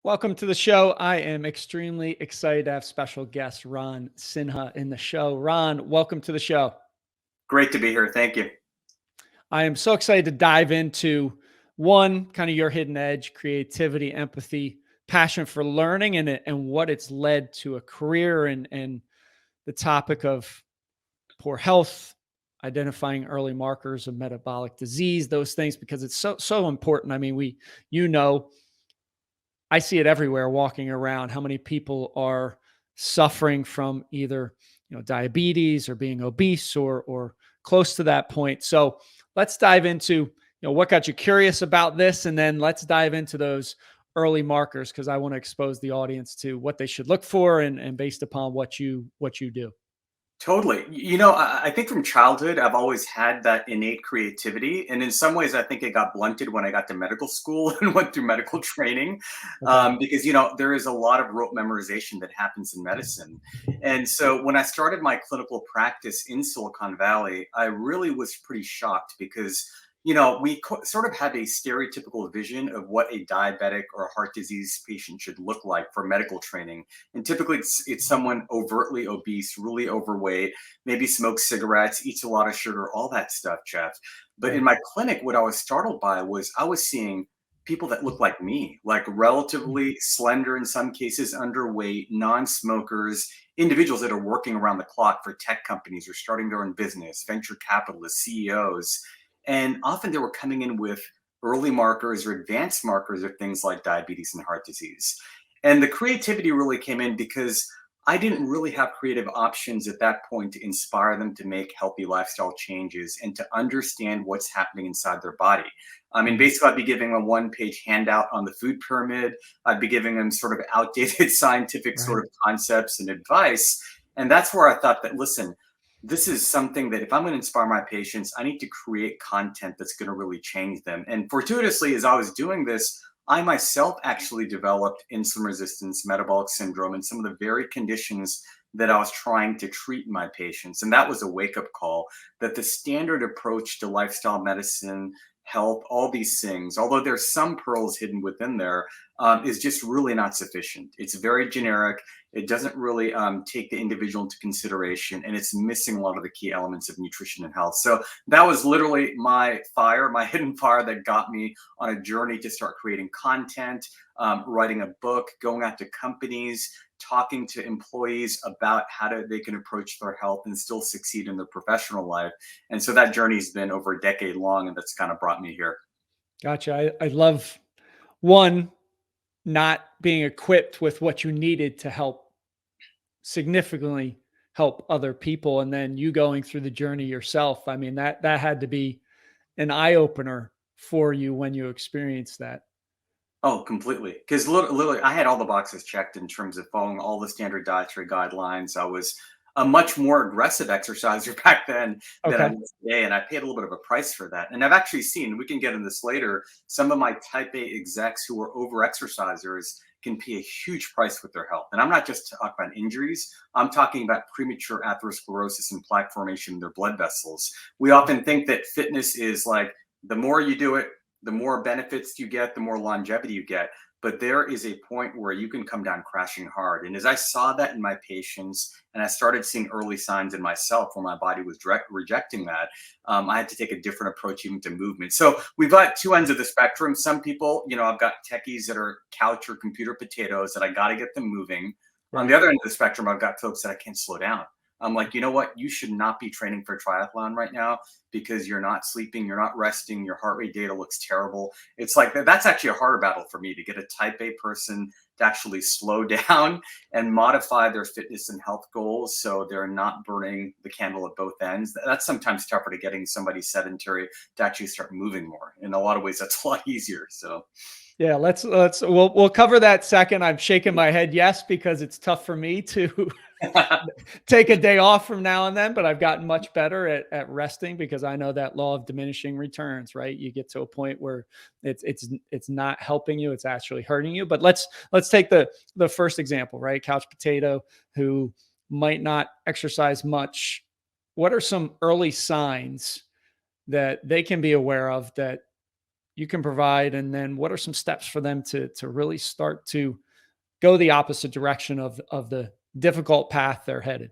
Welcome to the show. I am extremely excited to have special guest Ron Sinha in the show. Ron, welcome to the show. Great to be here. Thank you. I am so excited to dive into one, kind of your hidden edge, creativity, empathy, passion for learning, and what it's led to a career and the topic of poor health, identifying early markers of metabolic disease, those things, because it's so important. I mean, you know, I see it everywhere walking around how many people are suffering from either, diabetes or being obese or close to that point. So, let's dive into, what got you curious about this, and then let's dive into those early markers because I want to expose the audience to what they should look for and based upon what you do. Totally. I think from childhood, I've always had that innate creativity. And in some ways, I think it got blunted when I got to medical school and went through medical training. Okay. Because there is a lot of rote memorization that happens in medicine. And so when I started my clinical practice in Silicon Valley, I really was pretty shocked because we sort of have a stereotypical vision of what a diabetic or a heart disease patient should look like for medical training. And typically it's someone overtly obese, really overweight, maybe smokes cigarettes, eats a lot of sugar, all that stuff, Jeff. But in Right. my clinic, what I was startled by was I was seeing people that look like me, like relatively slender, in some cases underweight, non-smokers, individuals that are working around the clock for tech companies or starting their own business, venture capitalists, CEOs. And often they were coming in with early markers or advanced markers of things like diabetes and heart disease. And the creativity really came in because I didn't really have creative options at that point to inspire them to make healthy lifestyle changes and to understand what's happening inside their body. I mean, Mhm. basically, I'd be giving them a one-page handout on the food pyramid. I'd be giving them sort of outdated scientific sort Right. of concepts and advice. And that's where I thought that, listen, this is something that if I'm going to inspire my patients, I need to create content that's going to really change them. And fortuitously, as I was doing this, I myself actually developed insulin resistance, metabolic syndrome, and some of the very conditions that I was trying to treat in my patients. And that was a wake up call that the standard approach to lifestyle medicine, health, all these things, although there's some pearls hidden within there, is just really not sufficient. It's very generic. It doesn't really take the individual into consideration, and it's missing a lot of the key elements of nutrition and health. So that was literally my fire, my hidden fire that got me on a journey to start creating content, writing a book, going out to companies, talking to employees about they can approach their health and still succeed in their professional life. And so that journey's been over a decade long, and that's kind of brought me here. Gotcha. I love one, not being equipped with what you needed to help significantly help other people, and then you going through the journey yourself. I mean, that had to be an eye opener for you when you experienced that. Oh, completely. Because literally, I had all the boxes checked in terms of following all the standard dietary guidelines. I was a much more aggressive exerciser back then than I Okay. was today, and I paid a little bit of a price for that. And I've actually seen, we can get in this later, some of my type A execs who are over exercisers can pay a huge price with their health. And I'm not just talking about injuries, I'm talking about premature atherosclerosis and plaque formation in their blood vessels. We often think that fitness is like the more you do it, the more benefits you get, the more longevity you get. But there is a point where you can come down crashing hard. And as I saw that in my patients, and I started seeing early signs in myself where my body was rejecting that, I had to take a different approach even to movement. So we've got two ends of the spectrum. Some people, I've got techies that are couch or computer potatoes that I got to get them moving. On Right. the other end of the spectrum, I've got folks that I can't slow down. I'm like, you know what? You should not be training for triathlon right now because you're not sleeping, you're not resting, your heart rate data looks terrible. It's like that's actually a harder battle for me to get a type A person to actually slow down and modify their fitness and health goals so they're not burning the candle at both ends. That's sometimes tougher to getting somebody sedentary to actually start moving more. In a lot of ways, that's a lot easier. So Yeah, we'll cover that second. I'm shaking my head yes because it's tough for me to take a day off from now and then, but I've gotten much better at resting because I know that law of diminishing returns, right? You get to a point where it's not helping you, it's actually hurting you. But let's take the first example, right? Couch potato who might not exercise much. What are some early signs that they can be aware of that you can provide? And then what are some steps for them to really start to go the opposite direction of the difficult path they're headed?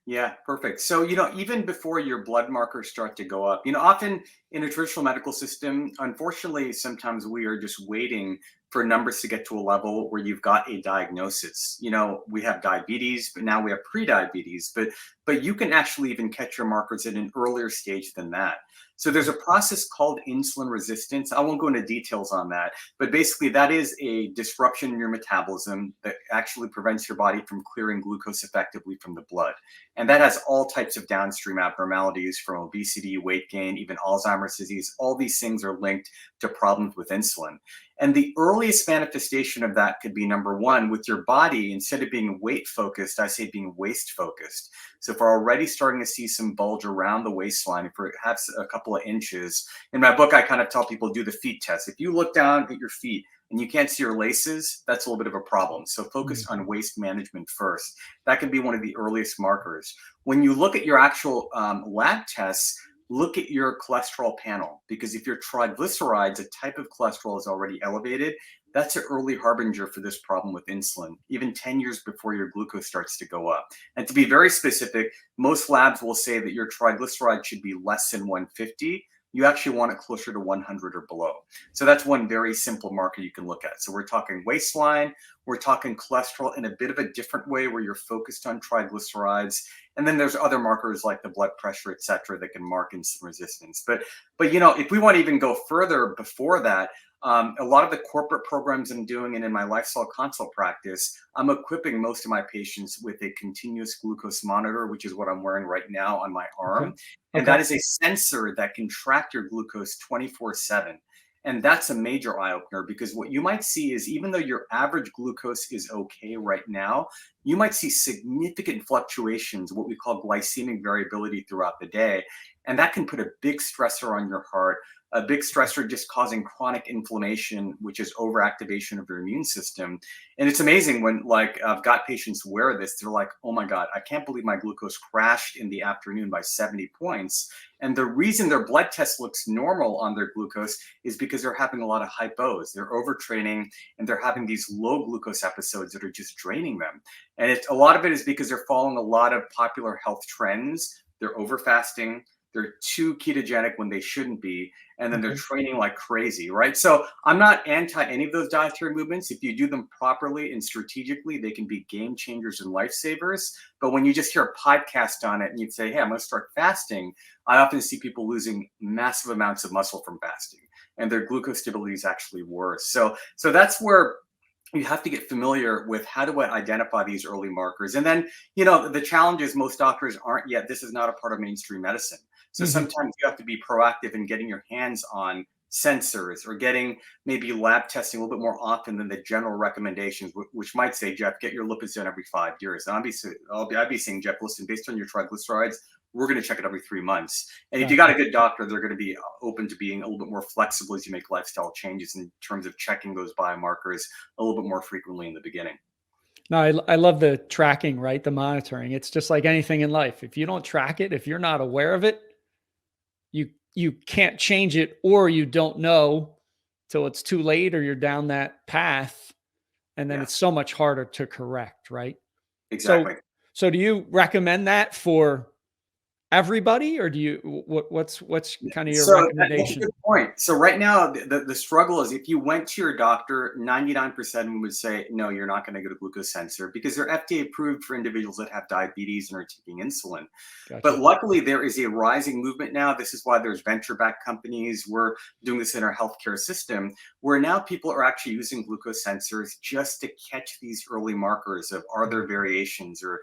Yeah, perfect. So, even before your blood markers start to go up, often in a traditional medical system, unfortunately, sometimes we are just waiting for numbers to get to a level where you've got a diagnosis. We have diabetes, but now we have pre-diabetes, but you can actually even catch your markers at an earlier stage than that. So there's a process called insulin resistance. I won't go into details on that, but basically that is a disruption in your metabolism that actually prevents your body from clearing glucose effectively from the blood. And that has all types of downstream abnormalities, from obesity, weight gain, even Alzheimer's disease. All these things are linked to problems with insulin. And the earliest manifestation of that could be, number one, with your body, instead of being weight focused, I say being waist focused. So if we're already starting to see some bulge around the waistline, perhaps a couple of inches, in my book, I kind of tell people do the feet test. If you look down at your feet and you can't see your laces, that's a little bit of a problem. So focus on waist management first. That could be one of the earliest markers. When you look at your actual lab tests, look at your cholesterol panel, because if your triglycerides, a type of cholesterol, is already elevated, that's an early harbinger for this problem with insulin, even 10 years before your glucose starts to go up. And to be very specific, most labs will say that your triglyceride should be less than 150. You actually want it closer to 100 or below. So that's one very simple marker you can look at. So we're talking waistline, we're talking cholesterol in a bit of a different way where you're focused on triglycerides. And then there's other markers like the blood pressure, et cetera, that can mark insulin resistance. But if we want to even go further before that, a lot of the corporate programs I'm doing and in my lifestyle consult practice, I'm equipping most of my patients with a continuous glucose monitor, which is what I'm wearing right now on my arm. Okay. And that is a sensor that can track your glucose 24/7. And that's a major eye opener, because what you might see is, even though your average glucose is okay right now, you might see significant fluctuations, what we call glycemic variability, throughout the day. And that can put a big stressor on your heart, a big stressor just causing chronic inflammation, which is overactivation of your immune system. And it's amazing when, like, I've got patients wear this, they're like, oh my God, I can't believe my glucose crashed in the afternoon by 70 points. And the reason their blood test looks normal on their glucose is because they're having a lot of hypos. They're overtraining and they're having these low glucose episodes that are just draining them. And a lot of it is because they're following a lot of popular health trends. They're over fasting. They're too ketogenic when they shouldn't be. And then they're training like crazy, right? So I'm not anti any of those dietary movements. If you do them properly and strategically, they can be game changers and lifesavers. But when you just hear a podcast on it and you'd say, hey, I'm going to start fasting, I often see people losing massive amounts of muscle from fasting, and their glucose stability is actually worse. So that's where you have to get familiar with, how do I identify these early markers? And then, the challenge is most doctors aren't yet, this is not a part of mainstream medicine. So sometimes you have to be proactive in getting your hands on sensors, or getting maybe lab testing a little bit more often than the general recommendations, which might say, Jeff, get your lipids done every 5 years. And I'd be saying, Jeff, listen, based on your triglycerides, we're going to check it every 3 months. And if you got a good doctor, they're going to be open to being a little bit more flexible as you make lifestyle changes in terms of checking those biomarkers a little bit more frequently in the beginning. No, I love the tracking, right? The monitoring. It's just like anything in life. If you don't track it, if you're not aware of it, you can't change it, or you don't know till it's too late, or you're down that path, and then it's so much harder to correct, right? Exactly. So do you recommend that for everybody, or do you what's kind of your So that's a recommendation? good point. So right now, the struggle is, if you went to your doctor, 99% of them would say, no, you're not going to get a glucose sensor, because they're FDA approved for individuals that have diabetes and are taking insulin. But Gotcha. luckily, there is a rising movement now. This is why there's venture-backed companies. We're doing this in our healthcare system, where now people are actually using glucose sensors just to catch these early markers of, are there variations or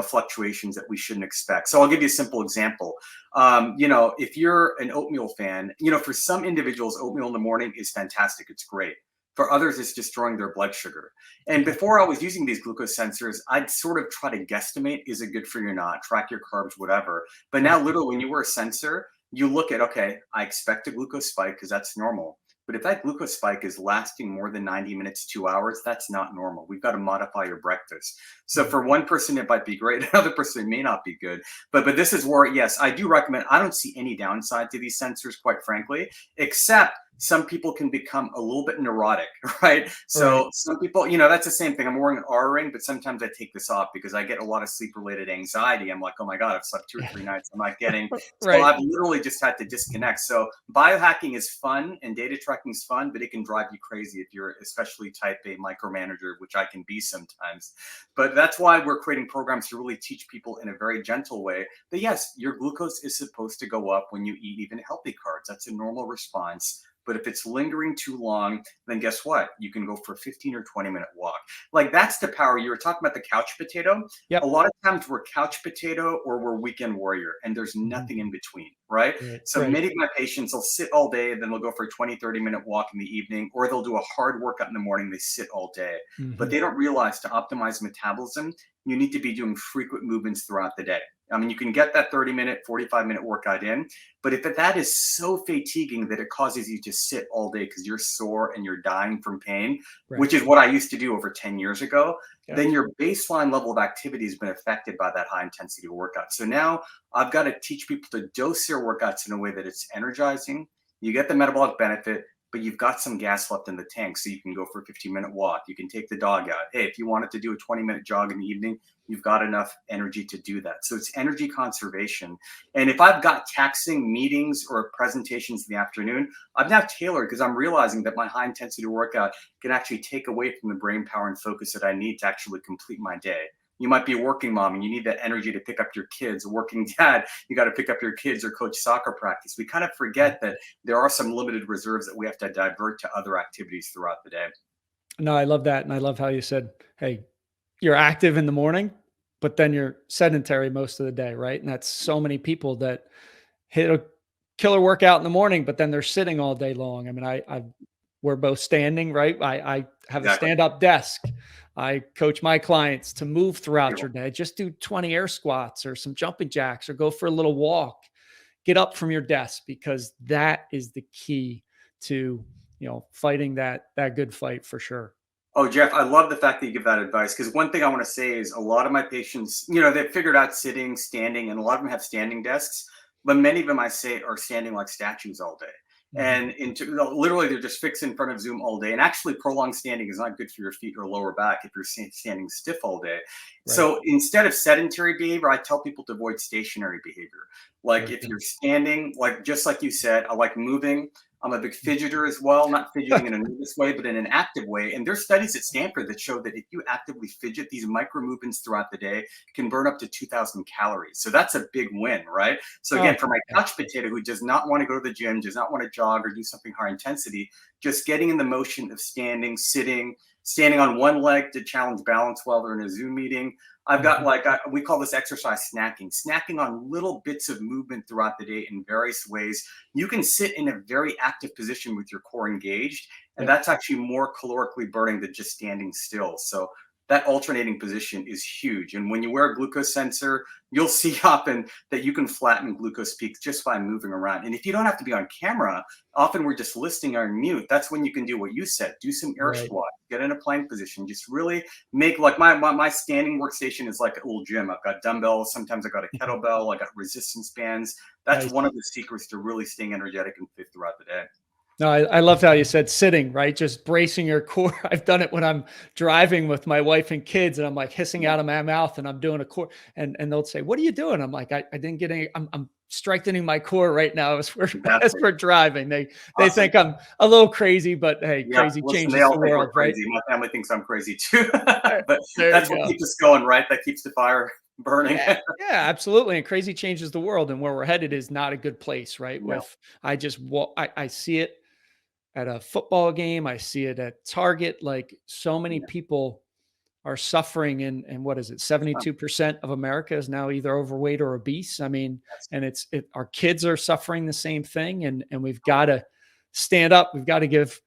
fluctuations that we shouldn't expect. So I'll give you a simple example. If you're an oatmeal fan, for some individuals, oatmeal in the morning is fantastic. It's great. For others, it's destroying their blood sugar. And before I was using these glucose sensors, I'd sort of try to guesstimate, is it good for you or not? Track your carbs, whatever. But now, literally, when you wear a sensor, you look at, okay, I expect a glucose spike because that's normal. But if that glucose spike is lasting more than 90 minutes, 2 hours, that's not normal. We've got to modify your breakfast. So for one person, it might be great. Another person, it may not be good. But this is where, yes, I do recommend. I don't see any downside to these sensors, quite frankly, except some people can become a little bit neurotic, right? Right. So some people, that's the same thing. I'm wearing an R ring, but sometimes I take this off because I get a lot of sleep related anxiety. I'm like, oh my God, I've slept 2 or 3 nights. I'm not getting, so Right. I've literally just had to disconnect. So biohacking is fun and data tracking is fun, but it can drive you crazy if you're especially type A micromanager, which I can be sometimes. But that's why we're creating programs to really teach people in a very gentle way that yes, your glucose is supposed to go up when you eat even healthy carbs. That's a normal response. But if it's lingering too long, then guess what? You can go for a 15 or 20-minute walk. Like that's the power. You were talking about the couch potato. A Yep. lot of times we're couch potato or we're weekend warrior, and there's Mhm. nothing in between, right? Right. So Right. many of my patients will sit all day, then they'll go for a 20, 30-minute walk in the evening, or they'll do a hard workout in the morning. They sit all day. But Mhm. they don't realize to optimize metabolism, you need to be doing frequent movements throughout the day. I mean, you can get that 30-minute, 45-minute workout in, but if that is so fatiguing that it causes you to sit all day because you're sore and you're dying from pain, Right. which is what I used to do over 10 years ago, then Yep. your baseline level of activity has been affected by that high intensity workout. So now I've got to teach people to dose their workouts in a way that it's energizing. You get the metabolic benefit, but you've got some gas left in the tank. So you can go for a 15-minute walk. You can take the dog out. Hey, if you wanted to do a 20-minute jog in the evening, you've got enough energy to do that. So it's energy conservation. And if I've got taxing meetings or presentations in the afternoon, I've now tailored because I'm realizing that my high intensity workout can actually take away from the brain power and focus that I need to actually complete my day. You might be a working mom and you need that energy to pick up your kids. A working dad, you got to pick up your kids or coach soccer practice. We kind of forget that there are some limited reserves that we have to divert to other activities throughout the day. No, I love that. And I love how you said, hey, you're active in the morning, but then you're sedentary most of the day, right? And that's so many people that hit a killer workout in the morning, but then they're sitting all day long. I mean, we're both standing, right? I have a Exactly. stand up desk. I coach my clients to move throughout your Beautiful. day. Just do 20 air squats or some jumping jacks or go for a little walk. Get up from your desk because that is the key to, fighting that good fight for sure. Oh, Jeff, I love the fact that you give that advice because one thing I want to say is a lot of my patients, they've figured out sitting, standing, and a lot of them have standing desks, but many of them I say are standing like statues all day. Mhm. And literally, they're just fixed in front of Zoom all day. And actually, prolonged standing is not good for your feet or lower back if you're standing stiff all day. Right. So instead of sedentary behavior, I tell people to avoid stationary behavior. Like Very if good. you're standing, like just like you said, I like moving. I'm a big fidgeter as well, not fidgeting in a nervous way, but in an active way. And there's studies at Stanford that show that if you actively fidget, these micro movements throughout the day can burn up to 2,000 calories. So that's a big win, right? So Oh, again, for my yeah. couch potato who does not want to go to the gym, does not want to jog or do something high intensity, just getting in the motion of standing, sitting, standing on one leg to challenge balance while they're in a Zoom meeting. I've got Mhm. we call this exercise snacking on little bits of movement throughout the day in various ways. You can sit in a very active position with your core engaged, and Yep. that's actually more calorically burning than just standing still. So that alternating position is huge. And when you wear a glucose sensor, you'll see often that you can flatten glucose peaks just by moving around. And if you don't have to be on camera, often we're just listening on mute. That's when you can do what you said, do some air Right. squats, get in a plank position, just really make like my standing workstation is like a little gym. I've got dumbbells, sometimes I got a Mhm. kettlebell, I got resistance bands. That's Nice. one of the secrets to really staying energetic and fit throughout the day. No, I loved how you said sitting, right? Just bracing your core. I've done it when I'm driving with my wife and kids, and I'm like hissing Yeah, out of my mouth, and I'm doing a core, and they'll say, "What are you doing?" I'm like, "I didn't get any. I'm strengthening my core right now as we're as fantastic. we're driving." They Awesome. think I'm a little crazy, but hey, Yeah, crazy listen, they changes all the think we're world, right? crazy. My family thinks I'm crazy too, There, but there you that's what go. keeps us going, right? That keeps the fire burning. Yeah, yeah, absolutely. And crazy changes the world, and where we're headed is not a good place, right? No, With I see it at a football game. I see it at Target. Like so many yeah, people are suffering and what is it? huh, 72% of America is now either overweight or obese. I mean, that's and our kids are suffering the same thing. And we've got totally. to stand up. We've got to give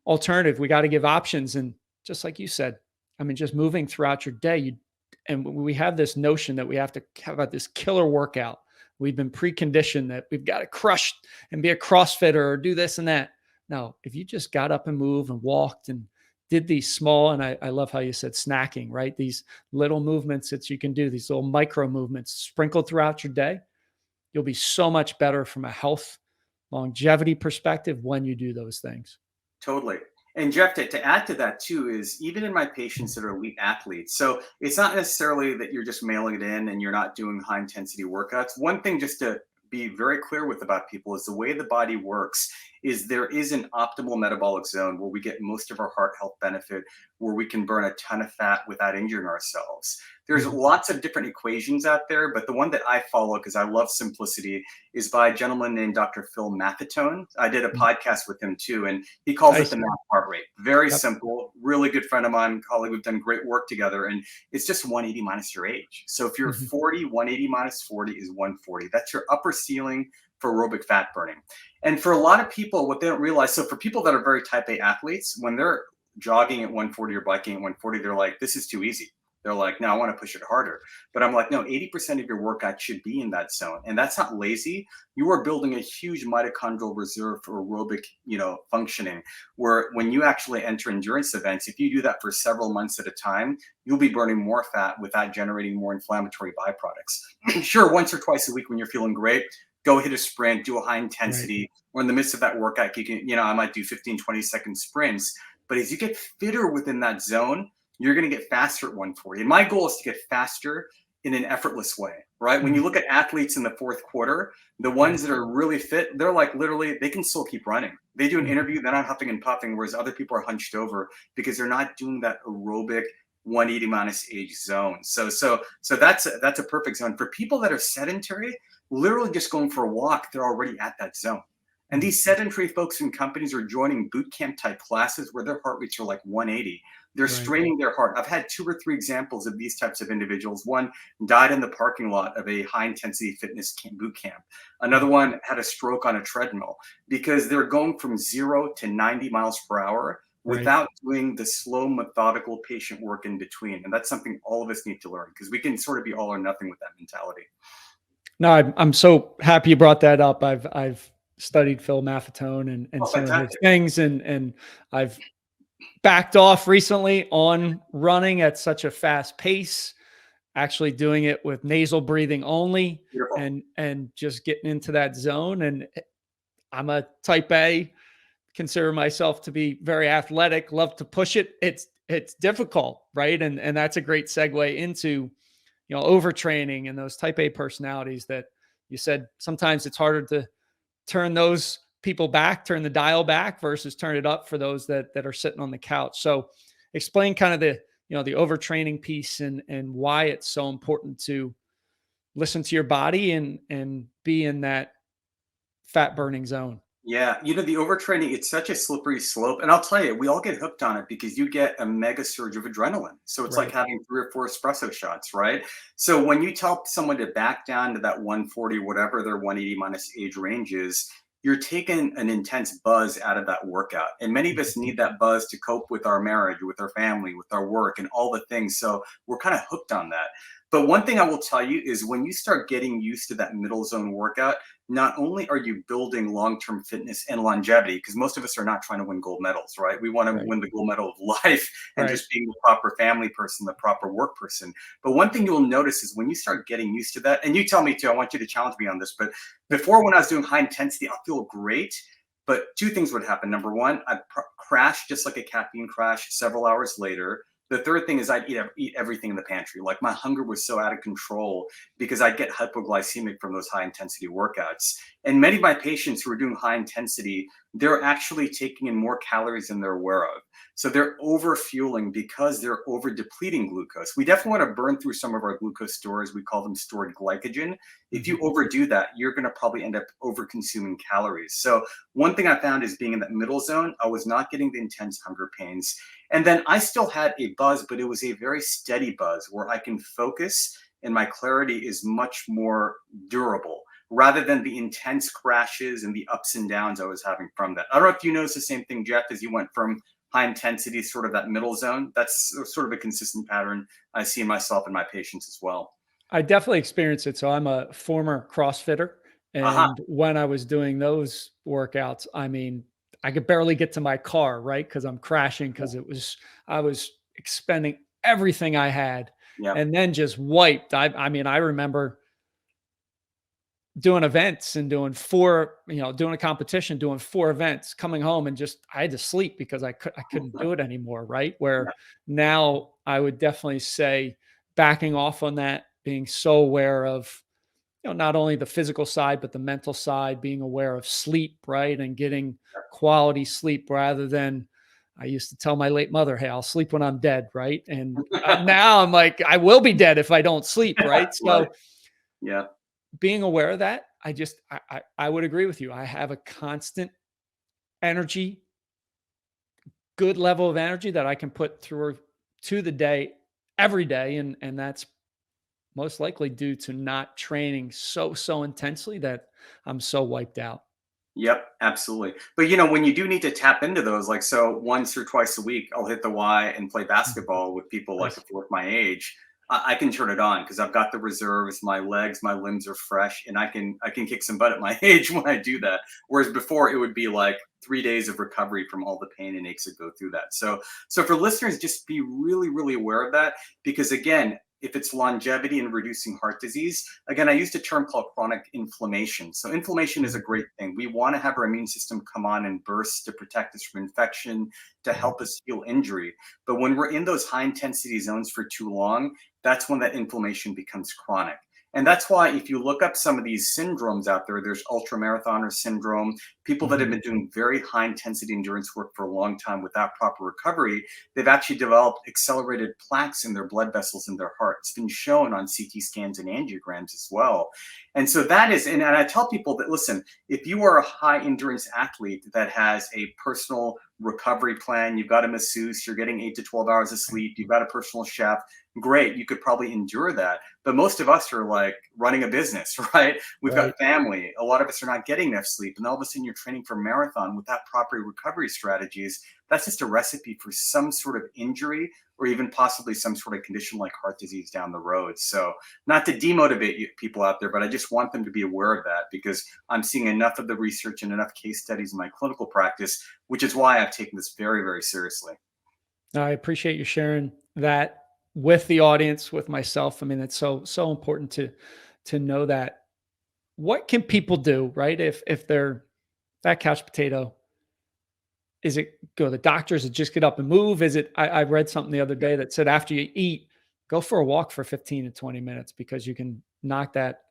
alternative. We got to give options. And just like you said, I mean, just moving throughout your day, and we have this notion that we have to have about this killer workout. We've been preconditioned that we've got to crush and be a CrossFitter or do this and that. No, if you just got up and moved and walked and did these small, and I love how you said snacking, right? These little movements that you can do, these little micro movements sprinkled throughout your day, you'll be so much better from a health, longevity perspective when you do those things. Totally. And Jeff, to add to that too, is even in my patients that are elite athletes. So it's not necessarily that you're just mailing it in and you're not doing high intensity workouts. One thing just to be very clear with about people is the way the body works is there is an optimal metabolic zone where we get most of our heart health benefit, where we can burn a ton of fat without injuring ourselves. There's lots of different equations out there, but the one that I follow, because I love simplicity, is by a gentleman named Dr. Phil Maffetone. I did a podcast with him too, and he calls it the MAF heart rate. Very simple, really good friend of mine, colleague. We've done great work together, and it's just 180 minus your age. So if you're 40, 180 minus 40 is 140. That's your upper ceiling for aerobic fat burning. And for a lot of people, what they don't realize, so for people that are very type A athletes, when they're jogging at 140 or biking at 140, they're like, this is too easy. They're like, no, I want to push it harder. But I'm like, no, 80% of your workout should be in that zone. And that's not lazy. You are building a huge mitochondrial reserve for aerobic, functioning, where when you actually enter endurance events, if you do that for several months at a time, you'll be burning more fat without generating more inflammatory byproducts. Sure, once or twice a week when you're feeling great, go hit a sprint, do a high intensity, or in the midst of that workout, you can, I might do 15, 20-second sprints. But as you get fitter within that zone, you're going to get faster at 140. And my goal is to get faster in an effortless way, right? When you look at athletes in the fourth quarter, the ones that are really fit, they're like literally, they can still keep running. They do an interview, they're not huffing and puffing, whereas other people are hunched over because they're not doing that aerobic 180 minus age zone. So that's a perfect zone. For people that are sedentary, literally just going for a walk, they're already at that zone. And these sedentary folks and companies are joining boot camp type classes where their heart rates are like 180. They're straining their heart. I've had 2 or 3 examples of these types of individuals. One died in the parking lot of a high intensity fitness boot camp. Another one had a stroke on a treadmill because they're going from 0 to 90 miles per hour without doing the slow, methodical patient work in between. And that's something all of us need to learn because we can sort of be all or nothing with that mentality. No, I'm so happy you brought that up. I've studied Phil Maffetone and some of his things, and I've backed off recently on running at such a fast pace, actually doing it with nasal breathing only. Beautiful. and just getting into that zone. And I'm a type A, consider myself to be very athletic, love to push it. It's difficult, right? And that's a great segue into, overtraining and those type A personalities that you said sometimes it's harder to turn those people back, turn the dial back versus turn it up for those that are sitting on the couch. So explain kind of the overtraining piece and why it's so important to listen to your body and be in that fat burning zone. Yeah, the overtraining, it's such a slippery slope. And I'll tell you, we all get hooked on it because you get a mega surge of adrenaline. So it's like having 3 or 4 espresso shots, right? So when you tell someone to back down to that 140, whatever their 180 minus age range is, you're taking an intense buzz out of that workout. And many of us need that buzz to cope with our marriage, with our family, with our work, and all the things. So we're kind of hooked on that. But one thing I will tell you is when you start getting used to that middle zone workout, not only are you building long-term fitness and longevity, because most of us are not trying to win gold medals, right? We want to win the gold medal of life and just being the proper family person, the proper work person. But one thing you'll notice is when you start getting used to that, and you tell me too, I want you to challenge me on this, but before when I was doing high intensity, I'll feel great. But 2 things would happen. Number one, I'd crash just like a caffeine crash several hours later. The third thing is I'd eat everything in the pantry. Like my hunger was so out of control because I'd get hypoglycemic from those high intensity workouts. And many of my patients who are doing high intensity, they're actually taking in more calories than they're aware of. So they're over fueling because they're over depleting glucose. We definitely want to burn through some of our glucose stores. We call them stored glycogen. If you overdo that, you're going to probably end up over consuming calories. So one thing I found is being in that middle zone, I was not getting the intense hunger pains. And then I still had a buzz, but it was a very steady buzz where I can focus and my clarity is much more durable rather than the intense crashes and the ups and downs I was having from that. I don't know if you noticed the same thing, Jeff, as you went from high intensity, sort of that middle zone. That's sort of a consistent pattern I see in myself and my patients as well. I definitely experienced it. So I'm a former CrossFitter. And when I was doing those workouts, I mean, I could barely get to my car, right? Because I'm crashing because I was expending everything I had and then just wiped. I mean, I remember doing events and doing four, doing a competition, doing four events, coming home and just I had to sleep because I couldn't do it anymore, right? Yeah. Where now I would definitely say backing off on that, being so aware of, not only the physical side but the mental side, being aware of sleep, right? And getting quality sleep rather than I used to tell my late mother, "Hey, I'll sleep when I'm dead," right? And now I'm like, I will be dead if I don't sleep, right? Right. So Yeah. being aware of that, I would agree with you. I have a constant energy, good level of energy that I can put through to the day every day. And that's most likely due to not training so intensely that I'm so wiped out. Yep, absolutely. But when you do need to tap into those, like so once or twice a week, I'll hit the Y and play Mhm. basketball with people like Nice. with my age. I can turn it on because I've got the reserves, my legs, my limbs are fresh, and I can kick some butt at my age when I do that. Whereas before it would be like 3 days of recovery from all the pain and aches that go through that. So for listeners, just be really, really aware of that because again, if it's longevity and reducing heart disease, again, I used a term called chronic inflammation. So inflammation is a Mhm. great thing. We want to have our immune system come on and burst to protect us from infection, to Mhm. help us heal injury. But when we're in those high intensity zones for too long, that's when that inflammation becomes chronic. And that's why if you look up some of these syndromes out there, there's ultramarathoner syndrome, people that have Mhm. been doing very high intensity endurance work for a long time without proper recovery, they've actually developed accelerated plaques in their blood vessels in their heart. It's been shown on CT scans and angiograms as well. And so that is, and I tell people that, listen, if you are a high endurance athlete that has a personal recovery plan, you've got a masseuse, you're getting 8 to 12 hours of Right. sleep, you've got a personal chef, great, you could probably endure that. But most of us are like running a business, right? We've got Right. family. A lot of us are not getting enough sleep. And all of a sudden you're training for a marathon without proper recovery strategies. That's just a recipe for some sort of injury or even possibly some sort of condition like heart disease down the road. So, not to demotivate people out there, but I just want them to be aware of that because I'm seeing enough of the research and enough case studies in my clinical practice, which is why I've taken this very, very seriously. I appreciate you sharing that with the audience, with myself. I mean, it's so important to know that. What can people do, right? If they're that couch potato, is it go to the doctor? Is it just get up and move? Is it I read something the other Yeah, day that said after you eat, go for a walk for 15 to 20 minutes because you can knock that,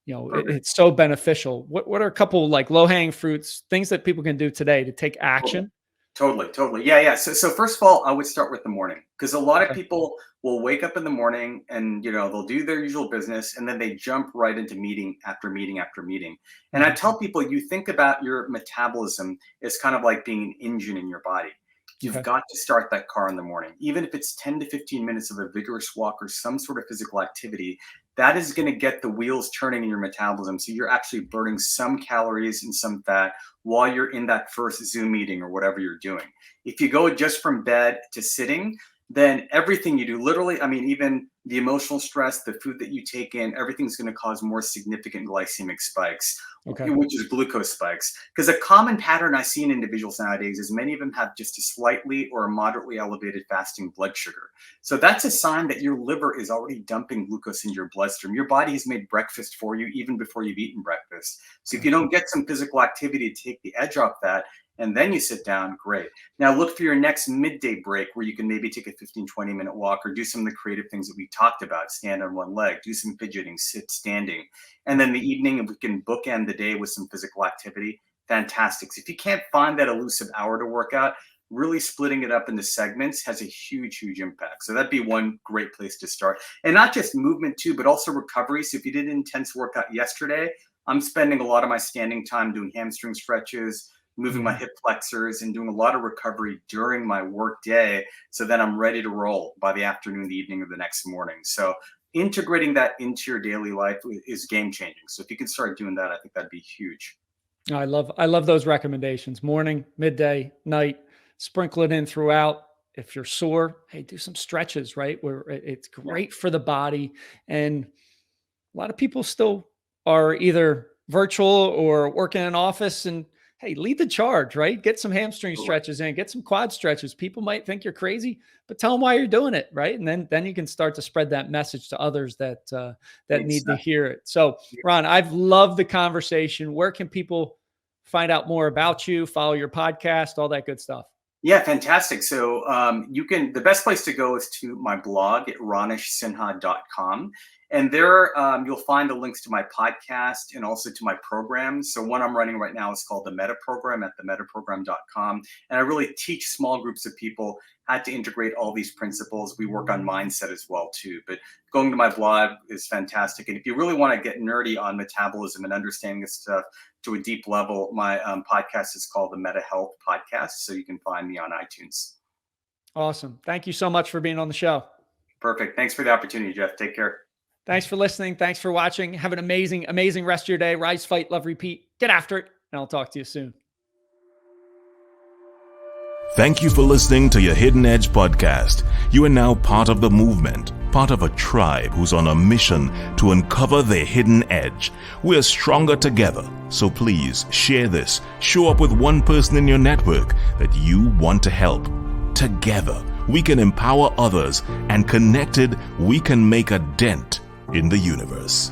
perfect. it's so beneficial. What are a couple like low hanging fruits, things that people can do today to take Totally. action? Totally, totally. Yeah, yeah. So first of all, I would start with the morning because a lot of Okay. people will wake up in the morning and they'll do their usual business and then they jump right into meeting after meeting after meeting. And I Mhm. tell people you think about your metabolism as kind of like being an engine in your body. You've Okay. got to start that car in the morning. Even if it's 10 to 15 minutes of a vigorous walk or some sort of physical activity, that is going to get the wheels turning in your metabolism. So you're actually burning some calories and some fat while you're in that first Zoom meeting or whatever you're doing. If you go just from bed to sitting, then everything you do, literally, I mean, even the emotional stress, the food that you take in, everything's going to cause more significant glycemic spikes, Okay. which is glucose spikes. Because a common pattern I see in individuals nowadays is many of them have just a slightly or moderately elevated fasting blood sugar. So that's a sign that your liver is already dumping glucose into your bloodstream. Your body has made breakfast for you even before you've eaten breakfast. So if you Gotcha. don't get some physical activity to take the edge off that, and then you sit down, great. Now look for your next midday break where you can maybe take a 15, 20-minute walk or do some of the creative things that we talked about, stand on one leg, do some fidgeting, sit standing. And then the evening, if we can bookend the day with some physical activity, fantastic. So if you can't find that elusive hour to work out, really splitting it up into segments has a huge, huge impact. So that'd be one great place to start. And not just movement too, but also recovery. So if you did an intense workout yesterday, I'm spending a lot of my standing time doing hamstring stretches, moving my Mhm. hip flexors, and doing a lot of recovery during my work day. So then I'm ready to roll by the afternoon, the evening, or the next morning. So integrating that into your daily life is game changing. So if you can start doing that, I think that'd be huge. I love those recommendations. Morning, midday, night, sprinkle it in throughout. If you're sore, hey, do some stretches, right? Where it's Yeah. great for the body. And a lot of people still are either virtual or working in an office and hey, lead the charge, right? Get some hamstring Absolutely. stretches in, get some quad stretches. People might think you're crazy, but tell them why you're doing it, right? And then you can start to spread that message to others that need to Exactly. hear it. So, Ron, I've loved the conversation. Where can people find out more about you, follow your podcast, all that good stuff? Yeah, fantastic. So the best place to go is to my blog at ronishsinha.com. And there you'll find the links to my podcast and also to my programs. So one I'm running right now is called the Meta Program at themetaprogram.com. And I really teach small groups of people how to integrate all these principles. We work on mindset as well too. But going to my blog is fantastic. And if you really want to get nerdy on metabolism and understanding this stuff to a deep level, my podcast is called the Meta Health Podcast. So you can find me on iTunes. Awesome. Thank you so much for being on the show. Perfect. Thanks for the opportunity, Jeff. Take care. Thanks for listening. Thanks for watching. Have an amazing, amazing rest of your day. Rise, fight, love, repeat. Get after it. And I'll talk to you soon. Thank you for listening to your Hidden Edge podcast. You are now part of the movement, part of a tribe who's on a mission to uncover their hidden edge. We're stronger together. So please share this. Show up with one person in your network that you want to help. Together, we can empower others, and connected, we can make a dent in the universe.